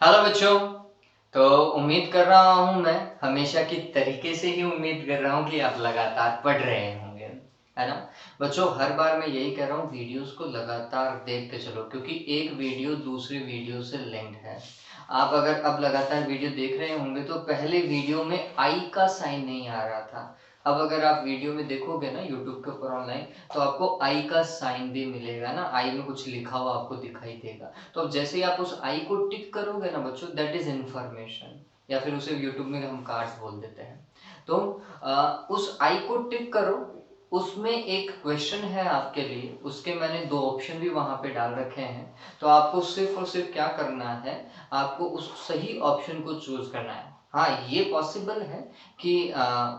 Hello बच्चों। तो उम्मीद कर रहा हूँ मैं हमेशा की तरीके से ही उम्मीद कर रहा हूँ कि आप लगातार पढ़ रहे होंगे, है ना। बच्चों, हर बार मैं यही कह रहा हूँ, वीडियोस को लगातार देखते चलो, क्योंकि एक वीडियो दूसरी वीडियो से लिंक्ड है। आप अगर अब लगातार वीडियो देख रहे होंगे तो पहले वीडियो में आई का साइन नहीं आ रहा था। अब अगर आप वीडियो में देखोगे ना यूट्यूब के ऊपर ऑनलाइन, तो आपको आई का साइन भी मिलेगा ना, आई में कुछ लिखा हुआ आपको दिखाई देगा। तो अब जैसे ही आप उस आई को टिक करोगे ना बच्चों, दैट इज इंफॉर्मेशन, या फिर उसे यूट्यूब में हम कार्ड्स बोल देते हैं। तो उस आई को टिक करो, उसमें एक क्वेश्चन है आपके लिए, उसके मैंने दो ऑप्शन भी वहां पे डाल रखे हैं। तो आपको सिर्फ और सिर्फ क्या करना है, आपको उस सही ऑप्शन को चूज करना है। हाँ, ये पॉसिबल है कि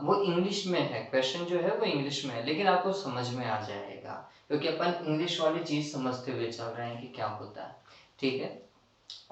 वो इंग्लिश में है, क्वेश्चन जो है वो इंग्लिश में है, लेकिन आपको समझ में आ जाएगा, क्योंकि अपन इंग्लिश वाली चीज समझते हुए चल रहे हैं कि क्या होता है। ठीक है,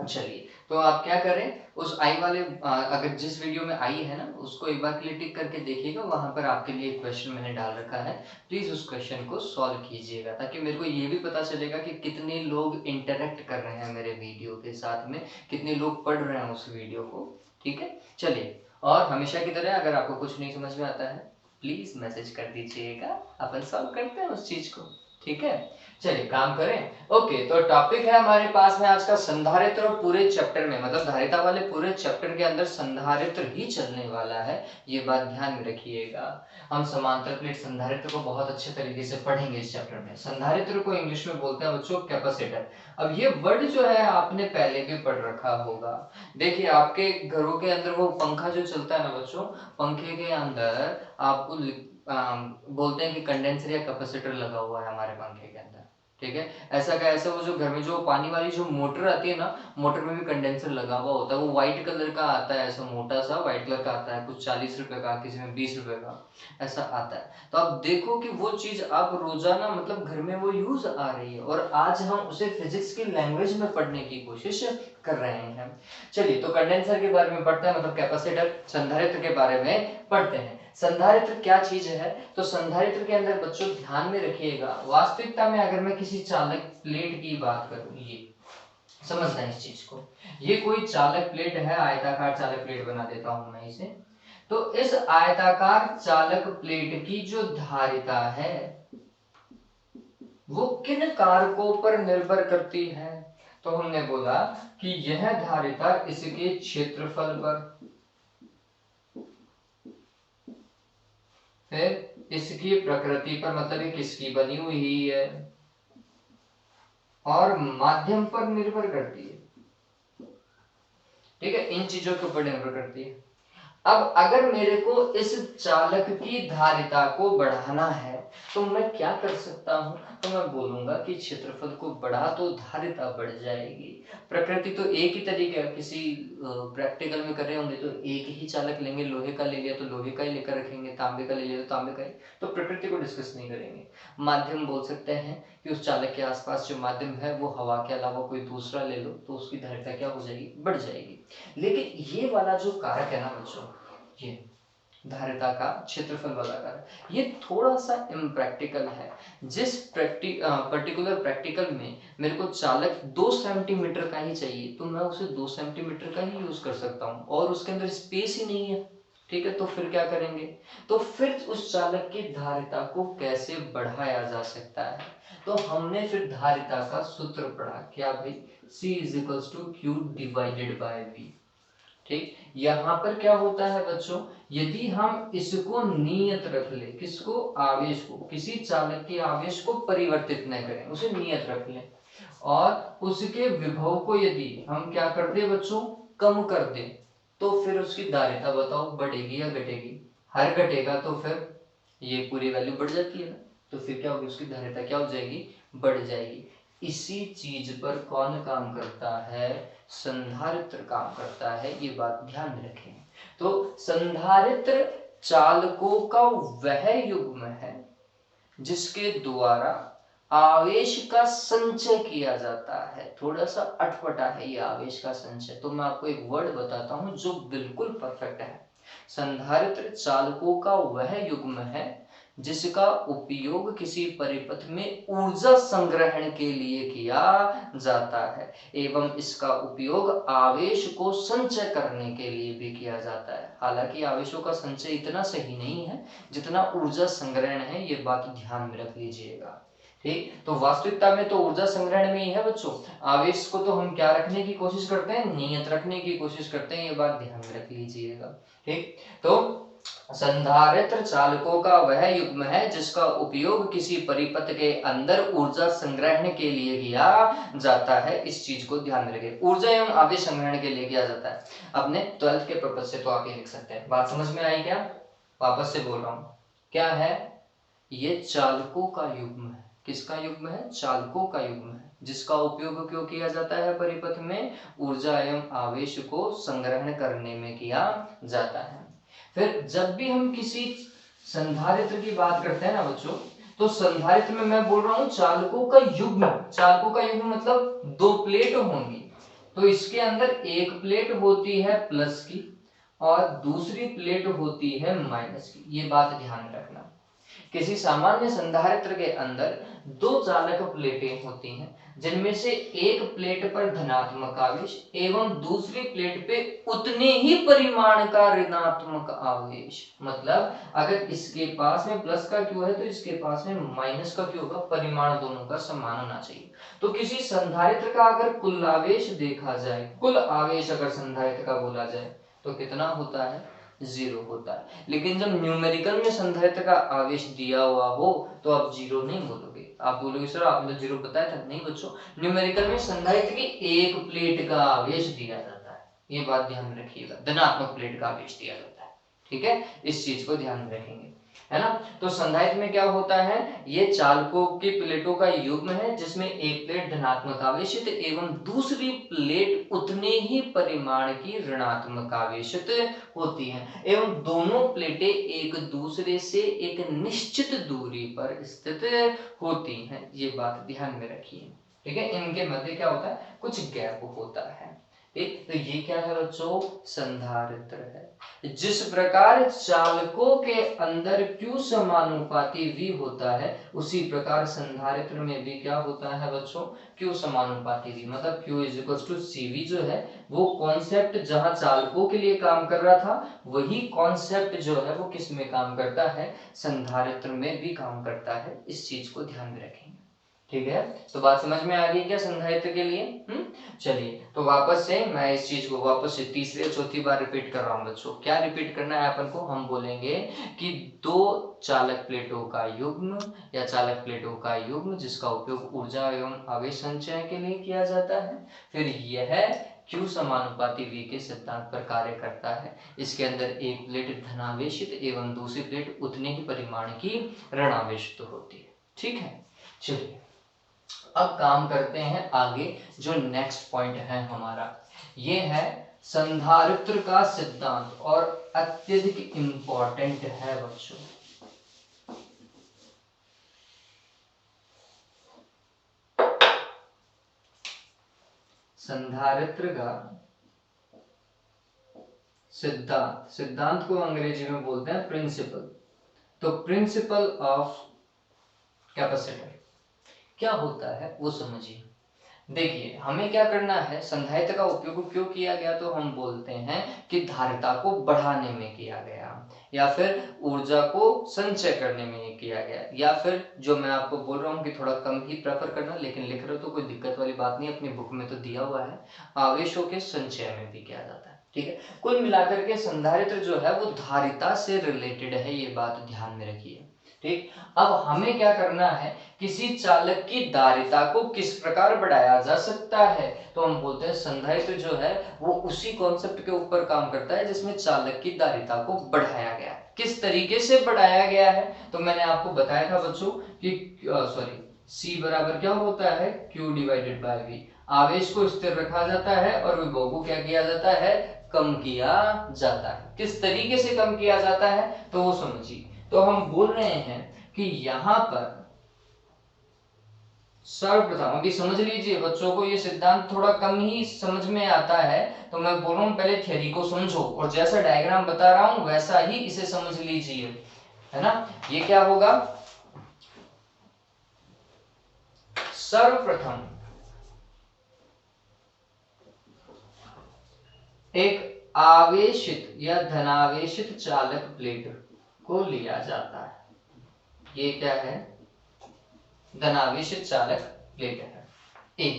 चलिए। तो आप क्या करें, उस आई वाले अगर जिस वीडियो में आई है ना, उसको एक बार के लिए टिक करके देखिएगा, वहां पर आपके लिए एक क्वेश्चन मैंने डाल रखा है। प्लीज उस क्वेश्चन को सॉल्व कीजिएगा, ताकि मेरे को ये भी पता चलेगा कि कितने लोग इंटरेक्ट कर रहे हैं मेरे वीडियो के साथ में, कितने लोग पढ़ रहे हैं उस वीडियो को। ठीक है, चलिए। और हमेशा की तरह अगर आपको कुछ नहीं समझ में आता है, प्लीज मैसेज कर दीजिएगा, अपन सॉल्व करते हैं उस चीज को। ठीक है, चलिए काम करें। ओके, तो टॉपिक है हमारे पास में आज का संधारित्र, और पूरे चैप्टर में मतलब धारिता वाले पूरे चैप्टर के अंदर संधारित्र ही चलने वाला है, ये बात ध्यान में रखिएगा। हम समांतर प्लेट संधारित्र को बहुत अच्छे तरीके से पढ़ेंगे इस चैप्टर में। संधारित्र को इंग्लिश में बोलते हैं बच्चों कैपेसिटर। अब ये वर्ड जो है आपने पहले भी पढ़ रखा होगा। देखिए, आपके घरों के अंदर वो पंखा जो चलता है ना बच्चों, पंखे के अंदर आपको बोलते हैं कि कंडेंसर या कैपेसिटर लगा हुआ है हमारे पंखे के अंदर। ठीक है, ऐसा का ऐसा वो जो घर में जो पानी वाली जो मोटर आती है ना, मोटर में भी कंडेंसर लगा हुआ होता है। वो व्हाइट कलर का आता है, ऐसा मोटा सा व्हाइट कलर का आता है, कुछ 40 रुपए का, किसी में 20 रुपए का, ऐसा आता है। तो आप देखो कि वो चीज आप रोजाना मतलब घर में वो यूज आ रही है, और आज हम उसे फिजिक्स की लैंग्वेज में पढ़ने की कोशिश कर रहे हैं। चलिए, तो कंडेंसर के बारे में पढ़ते हैं, मतलब कैपेसिटर संधारित्र के बारे में पढ़ते हैं। संधारित्र क्या चीज है, तो संधारित्र के अंदर बच्चों ध्यान में रखिएगा, वास्तविकता में अगर मैं किसी चालक प्लेट की बात करूं, ये समझना इस चीज को, ये कोई चालक प्लेट है, आयताकार चालक प्लेट बना देता हूं मैं इसे। तो इस आयताकार चालक प्लेट की जो धारिता है वो किन कारकों पर निर्भर करती है, तो हमने बोला कि यह धारिता इसके क्षेत्रफल पर, फिर इसकी प्रकृति पर, मतलब ये किसकी बनी हुई है, और माध्यम पर निर्भर करती है। ठीक है, इन चीजों के ऊपर निर्भर करती है। अब अगर मेरे को इस चालक की धारिता को बढ़ाना है, तो मैं क्या कर सकता हूं, तो मैं बोलूंगा कि क्षेत्रफल को बढ़ा तो धारिता बढ़ जाएगी। प्रकृति तो एक ही तरीके का, किसी प्रैक्टिकल में कर रहे होंगे तो एक ही चालक लेंगे, लोहे का ले लिया तो लोहे का ही लेकर रखेंगे, तांबे का ले लिया तो तांबे का ही, तो प्रकृति को डिस्कस नहीं करेंगे। माध्यम बोल सकते हैं कि उस चालक के आसपास जो माध्यम है वो हवा के अलावा कोई दूसरा ले लो, तो उसकी धारिता क्या हो जाएगी, बढ़ जाएगी। लेकिन ये वाला जो कारक है ना बच्चों, ये धारिता का क्षेत्रफल वाला कारक, ये थोड़ा सा इम्प्रैक्टिकल है। जिस पर्टिकुलर प्रैक्टिकल में मेरे को चालक 2 सेंटीमीटर का ही चाहिए, तो मैं उसे 2 सेंटीमीटर का ही यूज कर सकता हूँ, और उसके अंदर स्पेस ही नहीं है। ठीक है, तो फिर क्या करेंगे, तो फिर उस चालक की धारिता को कैसे बढ़ाया जा सकता है, तो हमने फिर धारिता का सूत्र पढ़ा, क्या भाई, C is equals to Q divided by V। ठीक, यहां पर क्या होता है बच्चों, यदि हम इसको नियत रख ले, किसको, आवेश को, किसी चालक के आवेश को परिवर्तित न करें, उसे नियत रख ले, और उसके विभव को यदि हम क्या कर दे बच्चों, कम कर दे, तो फिर उसकी धारिता बताओ बढ़ेगी या घटेगी, हर घटेगा तो फिर ये पूरी वैल्यू बढ़ जाती है ना, तो फिर क्या होगी, उसकी धारिता क्या हो जाएगी, बढ़ जाएगी। इसी चीज पर कौन काम करता है, संधारित्र काम करता है, ये बात ध्यान में रखें। तो संधारित्र चालकों का वह युग्म है जिसके द्वारा आवेश का संचय किया जाता है। थोड़ा सा अटपटा है ये आवेश का संचय, तो मैं आपको एक वर्ड बताता हूं जो बिल्कुल परफेक्ट है। संधारित्र चालकों का वह युग्म है जिसका उपयोग किसी परिपथ में ऊर्जा संग्रहण के लिए किया जाता है एवं इसका उपयोग आवेश को संचय करने के लिए भी किया जाता है। हालांकि आवेशों का संचय इतना सही नहीं है जितना ऊर्जा संग्रहण है, ये बात ध्यान में रख लीजिएगा। ठीक, तो वास्तविकता में तो ऊर्जा संग्रहण में ही है बच्चों। आवेश को तो हम क्या रखने की कोशिश करते हैं, नियत रखने की कोशिश करते हैं, ये बात ध्यान में रख लीजिएगा। ठीक, तो संधारित्र चालकों का वह युग्म है जिसका उपयोग किसी परिपथ के अंदर ऊर्जा संग्रहण के लिए किया जाता है। इस चीज को ध्यान में रखिए, ऊर्जा एवं आवेश संग्रहण के लिए किया जाता है। अपने 12th के पर्पज से तो आप ये लिख सकते हैं। बात समझ में आई क्या? वापस से बोल रहा हूं, क्या है ये? चालकों का युग्म है। किसका युग्म है? चालकों का युग्म है जिसका उपयोग क्यों किया जाता है? परिपथ में ऊर्जा एवं आवेश को संग्रहण करने में किया जाता है। फिर जब भी हम किसी संधारित्र की बात करते हैं ना बच्चों, तो संधारित्र में मैं बोल रहा हूं चालकों का युग्म। चालकों का युग्म मतलब दो प्लेट होंगी, तो इसके अंदर एक प्लेट होती है प्लस की और दूसरी प्लेट होती है माइनस की। ये बात ध्यान में रखना। किसी सामान्य संधारित्र के अंदर दो चालक प्लेटें होती हैं जिनमें से एक प्लेट पर धनात्मक आवेश एवं दूसरी प्लेट पे उतने ही परिमाण का ऋणात्मक आवेश। मतलब अगर इसके पास में प्लस का क्यू है तो इसके पास में माइनस का क्यू होगा, परिमाण दोनों का समान होना चाहिए। तो किसी संधारित्र का अगर कुल आवेश देखा जाए, कुल आवेश अगर संधारित्र का बोला जाए तो कितना होता है? 0 होता है। लेकिन जब न्यूमेरिकल में संधारित्र का आवेश दिया हुआ हो तो आप 0 नहीं बोलोगे, आप बोलोगे सर आपने तो 0 बताया था। नहीं बच्चों, न्यूमेरिकल में संधारित्र की एक प्लेट का आवेश दिया जाता है, ये बात ध्यान में रखिएगा। धनात्मक प्लेट का आवेश दिया जाता है। ठीक है, इस चीज को ध्यान में रखेंगे, है ना। तो संधारित्र में क्या होता है? ये चालकों की प्लेटों का युग्म है जिसमें एक प्लेट धनात्मक आवेशित एवं दूसरी प्लेट उतने ही परिमाण की ऋणात्मक आवेशित होती है एवं दोनों प्लेटें एक दूसरे से एक निश्चित दूरी पर स्थित होती हैं। ये बात ध्यान में रखिए। ठीक है, इनके मध्य क्या होता है? कुछ गैप होता है। ठीक, तो ये क्या है बच्चों? संधारित्र है। जिस प्रकार चालकों के अंदर Q समानुपाती V होता है, उसी प्रकार संधारित्र में भी क्या होता है बच्चों? Q समानुपाती V। मतलब Q = CV जो है वो कॉन्सेप्ट जहां चालकों के लिए काम कर रहा था, वही कॉन्सेप्ट जो है वो किस में काम करता है? संधारित्र में भी काम करता है। इस चीज को ध्यान में रखेंगे। ठीक है, तो बात समझ में आ गई क्या संधारित्र के लिए? चलिए, तो वापस से मैं इस चीज को वापस से तीसरी और चौथी बार रिपीट कर रहा हूं बच्चों। क्या रिपीट करना है अपन को? हम बोलेंगे कि दो चालक प्लेटों का युग्म या चालक प्लेटों का युग्म जिसका उपयोग ऊर्जा एवं आवेश संचय के लिए किया जाता है। फिर यह Q समानुपाती V के सिद्धांत पर कार्य करता है। इसके अंदर एक प्लेट धनावेशित एवं दूसरी प्लेट उतने ही परिमाण की ऋणावेशित होती है। ठीक है, चलिए अब काम करते हैं आगे। जो नेक्स्ट पॉइंट है हमारा, ये है संधारित्र का सिद्धांत और अत्यधिक इंपॉर्टेंट है बच्चों। संधारित्र का सिद्धांत, सिद्धांत को अंग्रेजी में बोलते हैं प्रिंसिपल। तो प्रिंसिपल ऑफ कैपेसिटर क्या होता है वो समझिए। देखिए, हमें क्या करना है? संधारित्र का उपयोग क्यों किया गया? तो हम बोलते हैं कि धारिता को बढ़ाने में किया गया, या फिर ऊर्जा को संचय करने में किया गया, या फिर जो मैं आपको बोल रहा हूँ कि थोड़ा कम ही प्रेफर करना, लेकिन लिख रहे हो तो कोई दिक्कत वाली बात नहीं, अपनी बुक में तो दिया हुआ है, आवेशों के संचय में भी किया जाता है। ठीक है, कुल मिलाकर के संधारित्र जो है वो धारिता से रिलेटेड है, ये बात ध्यान में रखिए। ठीक, अब हमें क्या करना है? किसी चालक की धारिता को किस प्रकार बढ़ाया जा सकता है? तो हम बोलते हैं संधारित्र जो है वो उसी कॉन्सेप्ट के ऊपर काम करता है जिसमें चालक की धारिता को बढ़ाया गया है। किस तरीके से बढ़ाया गया है? तो मैंने आपको बताया था बच्चों कि C बराबर क्या होता है? Q/V। आवेश को स्थिर रखा जाता है और विभव को क्या किया जाता है? कम किया जाता है। किस तरीके से कम किया जाता है तो वो समझिए। तो हम बोल रहे हैं कि यहां पर सर्वप्रथम अभी समझ लीजिए बच्चों को, ये सिद्धांत थोड़ा कम ही समझ में आता है, तो मैं बोल रहा हूँ पहले थ्योरी को समझो और जैसा डायग्राम बता रहा हूं वैसा ही इसे समझ लीजिए, है ना। ये क्या होगा, सर्वप्रथम एक आवेशित या धनावेशित चालक प्लेट को लिया जाता है। ये क्या है, धनावेशित चालक प्लेट है। ए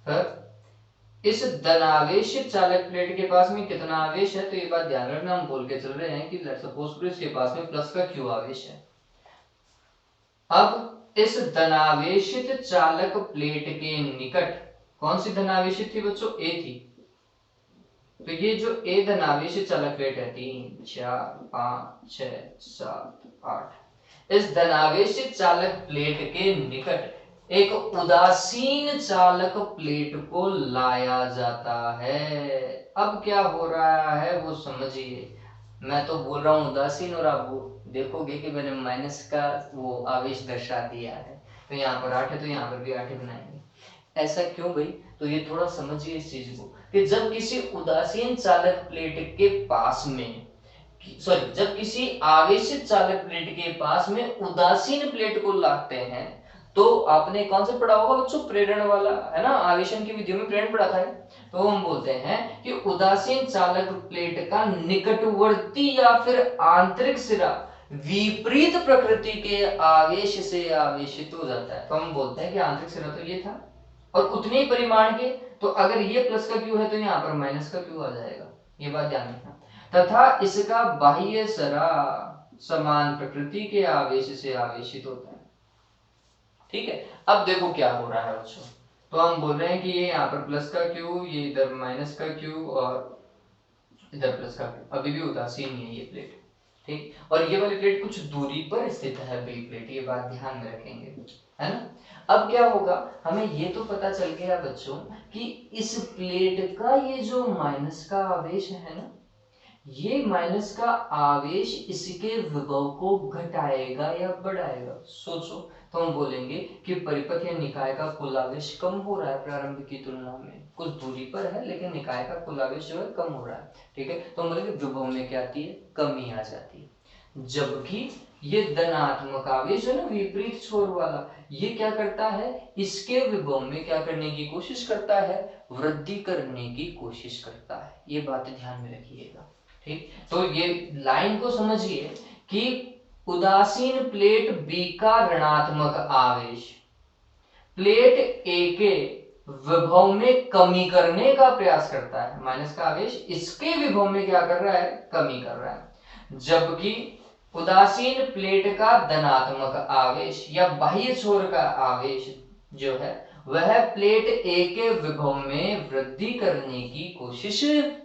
फिर इस धनावेशित चालक प्लेट के पास में कितना आवेश है, तो ये बात ध्यान रखना, हम बोल के चल रहे हैं कि लेट्स सपोज इसके पास में प्लस का क्यू आवेश है। अब इस धनावेशित चालक प्लेट के निकट कौन सी धनावेशित थी बच्चों, ए थी, तो ये जो ए धनावेशित चालक प्लेट है 3 4 5 6 7 8, इस धनावेशित चालक प्लेट के निकट एक उदासीन चालक प्लेट को लाया जाता है। अब क्या हो रहा है वो समझिए, मैं तो बोल रहा हूं उदासीन और आप वो देखोगे कि मैंने माइनस का वो आवेश दर्शा दिया है, तो यहाँ पर 8 है तो यहाँ पर भी 8 बनाएंगे। ऐसा क्यों भाई, तो ये थोड़ा समझिए इस चीज को कि जब किसी उदासीन चालक प्लेट के पास में, सॉरी, जब किसी आवेशित चालक प्लेट के पास में उदासीन प्लेट को लाते हैं, तो आपने कौन सा पढ़ा होगा बच्चों, प्रेरण वाला, है ना, आवेशन की विधियों में प्रेरण पढ़ा था। तो हम बोलते हैं कि उदासीन चालक प्लेट का निकटवर्ती या फिर आंतरिक सिरा विपरीत प्रकृति के आवेश से आवेशित हो जाता है, तो हम बोलते हैं कि आंतरिक सिरा तो ये था और उतने ही परिमाण के, तो अगर ये प्लस का क्यू है तो यहाँ पर माइनस का क्यू आ जाएगा, ये बात ध्यान रखना। तथा इसका बाह्य सरा समान प्रकृति के आवेश से आवेशित होता है। ठीक है, अब देखो क्या हो रहा है बच्चों, तो हम बोल रहे हैं कि ये यहाँ पर प्लस का क्यू, ये इधर माइनस का क्यू और इधर प्लस का क्यू, अभी भी उदासीन है ये प्लेट, ठीक, और ये वाली प्लेट कुछ दूरी पर स्थित है बी प्लेट, ये बात ध्यान में रखेंगे, है ना। अब क्या होगा, हमें ये तो पता चल गया बच्चों कि इस प्लेट का ये जो माइनस का आवेश है ना, ये माइनस का आवेश इसके विभव को घटाएगा या बढ़ाएगा, सोचो। तो हम बोलेंगे कि परिपथ या निकाय का कुल आवेश कम हो रहा है प्रारंभ की तुलना में, कुछ दूरी पर है लेकिन निकाय का कुल आवेश जो है कम हो रहा है, ठीक है। तो हम बोलेंगे विभव में क्या आती है, कमी आ जाती है। जबकि ये धनात्मक आवेश है ना, विपरीत छोर वाला, ये क्या करता है, इसके विभव में क्या करने की कोशिश करता है, वृद्धि करने की कोशिश करता है। ये बात ध्यान में रखिएगा, ठीक। तो ये लाइन को समझिए कि उदासीन प्लेट बी का ऋणात्मक आवेश प्लेट ए के विभव में कमी करने का प्रयास करता है, माइनस का आवेश इसके विभव में क्या कर रहा है, कमी कर रहा है। जबकि उदासीन प्लेट का धनात्मक आवेश या बाह्य छोर का आवेश जो है वह प्लेट ए के विभव में वृद्धि करने की कोशिश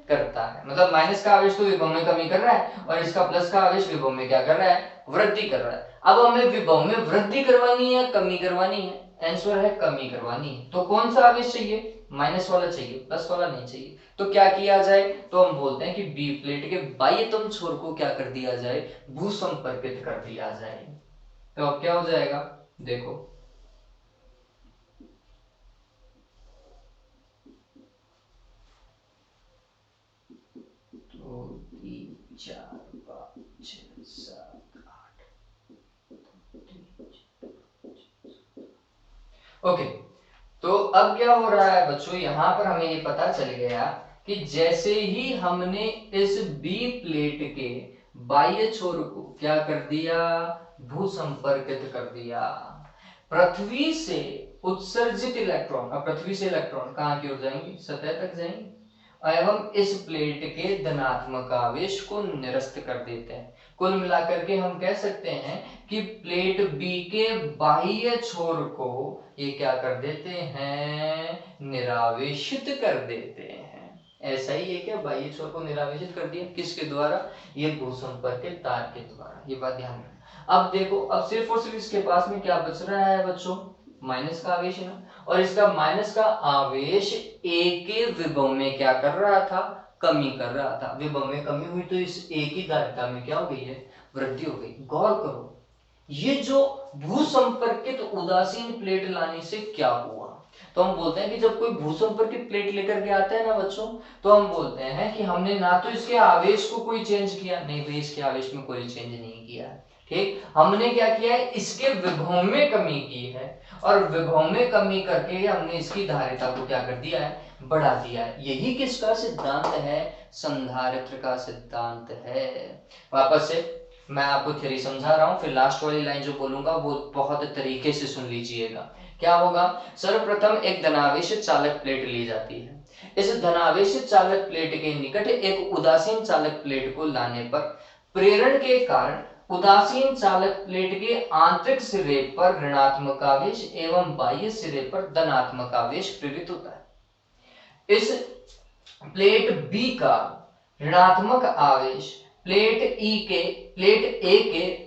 करता है, मतलब माइनस का आवेश तो विभव में कमी कर रहा है और इसका प्लस का आवेश विभव में क्या कर रहा है, वृद्धि कर रहा है। अब हमें विभव में वृद्धि करवानी है, कमी करवानी है, आंसर है कमी करवानी है। तो कौन सा आवेश चाहिए, माइनस वाला चाहिए, प्लस वाला नहीं चाहिए। तो क्या किया जाए, तो हम बोलते हैं कि बी प्लेट के बाह्यतम छोर को क्या कर दिया जाए, भूसंपर्कित कर दिया जाए। तो अब क्या हो जाएगा, देखो 2 3 4 5 6 7 8। ओके, तो अब क्या हो रहा है बच्चों, यहां पर हमें ये पता चल गया कि जैसे ही हमने इस बी प्लेट के बाह्य छोर को क्या कर दिया, भूसंपर्कित कर दिया, पृथ्वी से उत्सर्जित इलेक्ट्रॉन, अब पृथ्वी से इलेक्ट्रॉन कहां की ओर जाएंगे, सतह तक जाएंगे, एवं इस प्लेट के धनात्मक आवेश को निरस्त कर देते हैं। कुल मिलाकर के हम कह सकते हैं कि प्लेट बी के बाह्य छोर को ये क्या कर देते हैं, निरावेशित कर देते हैं। ऐसा ही है क्या, बाह्य छोर को निरावेशित कर दिया, किसके द्वारा, ये भूसंपर्कित तार के द्वारा, ये बात ध्यान रखना। अब देखो, अब सिर्फ और सिर्फ इसके पास में क्या बच रहा है बच्चों, माइनस का आवेश है ना, और इसका माइनस का आवेश ए के विभव में क्या कर रहा था, कमी कर रहा था। विभव में कमी हुई तो इस ए की धारिता में क्या हो गई है, वृद्धि हो गई। गौर करो, ये जो भूसंपर्कित उदासीन प्लेट लाने से क्या हुआ, तो हम बोलते हैं कि जब कोई भूसंपर्कित प्लेट लेकर के आता है ना बच्चों, तो हम बोलते हैं कि हमने ना तो इसके आवेश को कोई चेंज किया, नहीं भाई इसके आवेश में कोई चेंज नहीं किया, ठीक, हमने क्या किया है, इसके विभव में कमी की है, और विभव में कमी करके हमने इसकी धारिता को क्या कर दिया है, बढ़ा दिया है। यही किसका सिद्धांत है, संधारित्र का सिद्धांत है। वापस से मैं आपको थ्योरी समझा रहा हूं, फिर लास्ट वाली लाइन जो बोलूंगा वो बहुत तरीके से सुन लीजिएगा। क्या होगा, सर्वप्रथम एक धनावेशित चालक प्लेट ली जाती है, इस धनावेशित चालक प्लेट के निकट एक उदासीन चालक प्लेट को लाने पर प्रेरण के कारण उदासीन चालक प्लेट के आंतरिक सिरे पर ऋणात्मक आवेश एवं बाह्य सिरे पर धनात्मक आवेश प्रेरित होता है। इस प्लेट बी का ऋणात्मक आवेश प्लेट ए के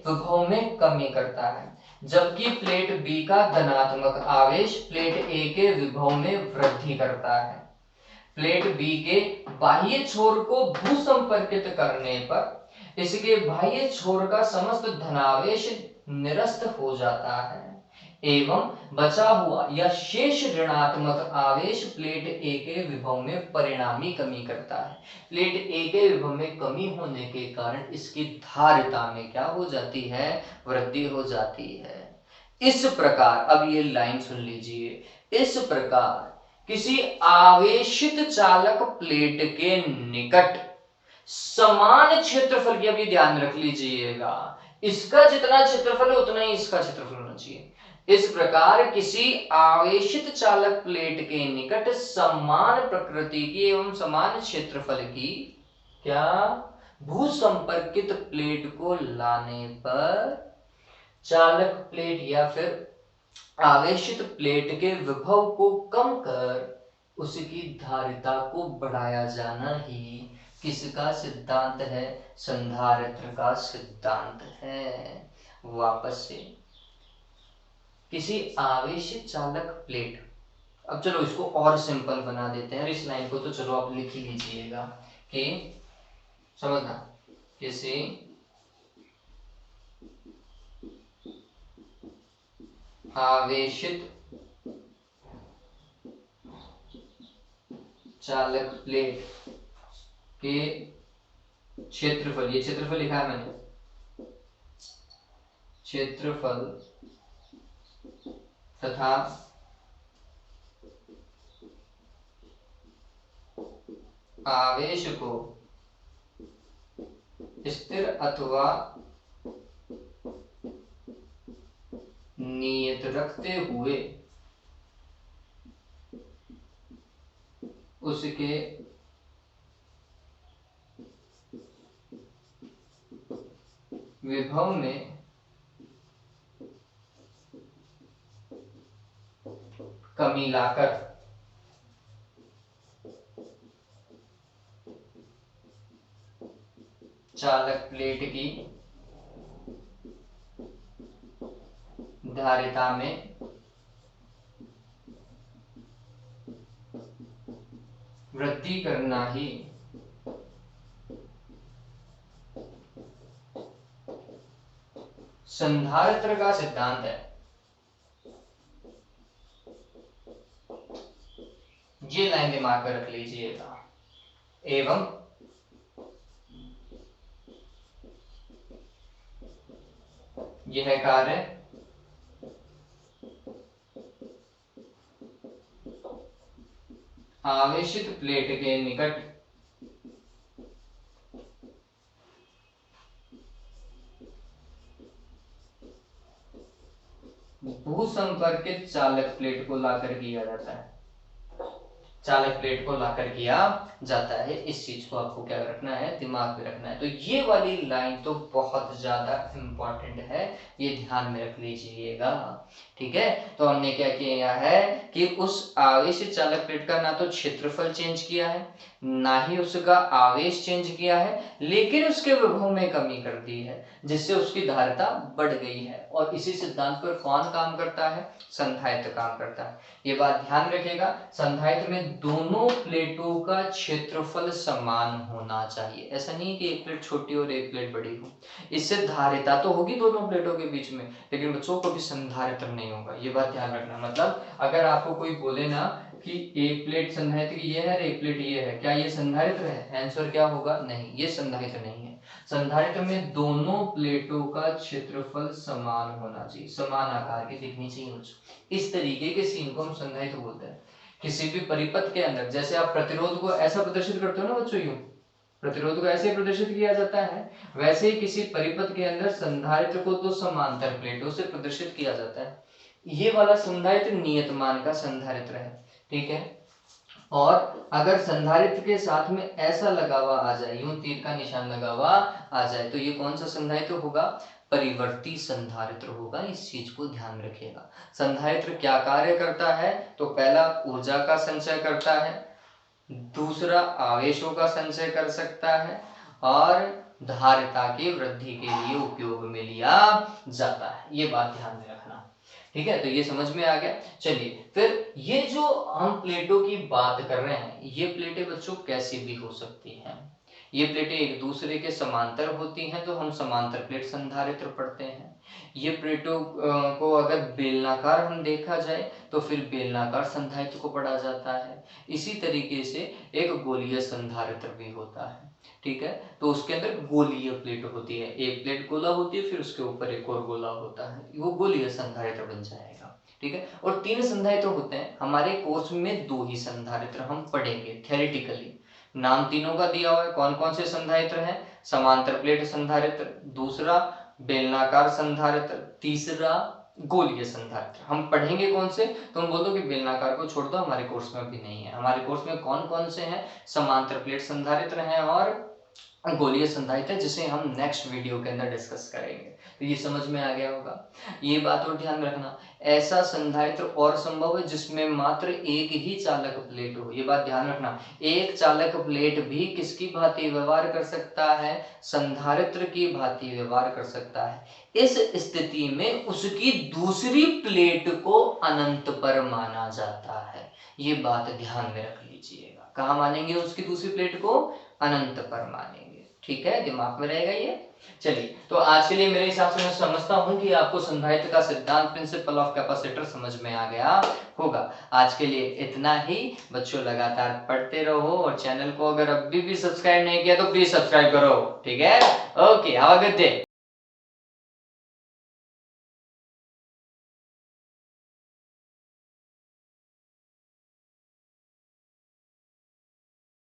विभव में कमी करता है, जबकि प्लेट बी का धनात्मक आवेश प्लेट ए के विभव में वृद्धि करता है। प्लेट बी के बाह्य छोर को भूसंपर्कित करने पर इसके बाह्य छोर का समस्त धनावेश निरस्त हो जाता है एवं बचा हुआ या शेष ऋणात्मक आवेश प्लेट ए के विभव में परिणामी कमी करता है। प्लेट ए के विभव में कमी होने के कारण इसकी धारिता में क्या हो जाती है, वृद्धि हो जाती है। इस प्रकार, अब ये लाइन सुन लीजिए, इस प्रकार किसी आवेशित चालक प्लेट के निकट समान क्षेत्रफल की, अभी ध्यान रख लीजिएगा, इसका जितना क्षेत्रफल है उतना ही इसका क्षेत्रफल होना चाहिए। इस प्रकार किसी आवेशित चालक प्लेट के निकट समान प्रकृति की एवं समान क्षेत्रफल की क्या भूसंपर्कित प्लेट को लाने पर चालक प्लेट या फिर आवेशित प्लेट के विभव को कम कर उसकी धारिता को बढ़ाया जाना ही किसका सिद्धांत है, संधारित्र का सिद्धांत है। वापस से, किसी आवेशित चालक प्लेट, अब चलो इसको और सिंपल बना देते हैं, इस लाइन को तो चलो आप लिख ही लीजिएगा कि समझना, किसी आवेशित चालक प्लेट के क्षेत्रफल, ये क्षेत्रफल लिखा है मैंने, क्षेत्रफल तथा आवेश को स्थिर अथवा नियत रखते हुए उसके विभव में कमी लाकर चालक प्लेट की धारिता में वृद्धि करना ही संधारित्र का सिद्धांत है। ये लाइन दिमाग में रख लीजिएगा। एवं यह कार्य आवेशित प्लेट के निकट भूसंपर्कित चालक प्लेट को लाकर किया जाता है, चालक प्लेट को लाकर किया जाता है। इस चीज को आपको क्या रखना है, दिमाग में रखना है। तो ये वाली लाइन तो बहुत ज्यादा इंपॉर्टेंट है, ये ध्यान में रख लीजिएगा, ठीक है। तो हमने क्या किया है कि उस आवेशित चालक प्लेट का ना तो क्षेत्रफल चेंज किया है, ना ही उसका आवेश चेंज किया है, लेकिन उसके विभव में कमी कर दी है, जिससे उसकी धारिता बढ़ गई है। और इसी सिद्धांत पर कौन काम करता है, संधारित्र काम करता है। ये बात ध्यान रखिएगा, संधारित्र में दोनों प्लेटों का क्षेत्रफल समान होना चाहिए। ऐसा नहीं कि एक प्लेट छोटी और एक प्लेट बड़ी हो, इससे धारिता तो होगी दोनों प्लेटों के बीच में, लेकिन बच्चों को भी संधारित्र नहीं होगा। ये बात ध्यान रखना। मतलब अगर आपको कोई बोले ना कि एक प्लेट संधारित्र ये है और एक प्लेट ये है, क्या ये संधारित्र है? आंसर क्या होगा? नहीं, ये संधारित्र नहीं है। संधारित्र में दोनों प्लेटों का क्षेत्रफल समान होना चाहिए, समान आकार की दिखनी चाहिए। इस तरीके के सीन को हम संधारित्र बोलते हैं। किसी भी परिपथ के अंदर जैसे आप प्रतिरोध को ऐसा प्रदर्शित करते हो ना बच्चों, यूं प्रतिरोध को ऐसे प्रदर्शित किया जाता है, वैसे ही किसी परिपथ के अंदर संधारित्र को तो समांतर प्लेटों से प्रदर्शित किया जाता है। ये वाला संधारित्र नियतमान का संधारित्र है, ठीक है। और अगर संधारित्र के साथ में ऐसा लगा हुआ आ जाए, यूं तीर का निशान लगा हुआ आ जाए, तो ये कौन सा संधारित्र होगा? परिवर्ती संधारित्र होगा। इस चीज को ध्यान रखिएगा। संधारित्र क्या कार्य करता है? तो पहला ऊर्जा का संचय करता है, दूसरा आवेशों का संचय कर सकता है, और धारिता की वृद्धि के लिए उपयोग में लिया जाता है। ये बात ध्यान में रखना, ठीक है। तो ये समझ में आ गया। चलिए फिर ये जो हम प्लेटों की बात कर रहे हैं, ये प्लेटें बच्चों कैसी भी हो सकती हैं। ये प्लेटें एक दूसरे के समांतर होती हैं तो हम समांतर प्लेट संधारित्र पढ़ते हैं। ये प्लेटों को अगर बेलनाकार हम देखा जाए तो फिर बेलनाकार संधारित्र को पढ़ा जाता है। इसी तरीके से एक गोलीय संधारित्र भी होता है, ठीक है। तो उसके अंदर गोलीय प्लेट होती है, एक प्लेट गोला होती है, फिर उसके ऊपर एक और गोला होता है, वो गोलीय संधारित्र बन जाएगा, ठीक है। और 3 संधारित्र होते हैं हमारे कोर्स में, 2 ही संधारित्र हम पढ़ेंगे थ्योरेटिकली। नाम तीनों का दिया हुआ है। कौन कौन से संधारित्र हैं? समांतर प्लेट संधारित्र, दूसरा बेलनाकार संधारित्र, तीसरा गोलीय संधारित्र। हम पढ़ेंगे कौन से? तो हम बोल दो कि बेलनाकार को छोड़ दो, हमारे कोर्स में भी नहीं है। हमारे कोर्स में कौन कौन से हैं? समांतर प्लेट संधारित्र हैं और गोलीय संधारित्र है, जिसे हम नेक्स्ट वीडियो के अंदर डिस्कस करेंगे। तो ये समझ में आ गया होगा। ये बात और ध्यान रखना, ऐसा संधारित्र और संभव है जिसमें मात्र एक ही चालक प्लेट हो। ये बात ध्यान रखना, एक चालक प्लेट भी किसकी भांति व्यवहार कर सकता है? संधारित्र की भांति व्यवहार कर सकता है। इस स्थिति में उसकी दूसरी प्लेट को अनंत पर माना जाता है। ये बात ध्यान में रख लीजिएगा। कहाँ मानेंगे उसकी दूसरी प्लेट को? अनंत पर मानेंगे, ठीक है। दिमाग में रहेगा ये। चलिए, तो आज के लिए मेरे हिसाब से मैं समझता हूं कि आपको संधारित्र का सिद्धांत, प्रिंसिपल ऑफ कैपेसिटर समझ में आ गया होगा। आज के लिए इतना ही। बच्चों लगातार पढ़ते रहो, और चैनल को अगर अभी भी सब्सक्राइब नहीं किया तो प्लीज सब्सक्राइब करो, ठीक है। Okay, have a good day.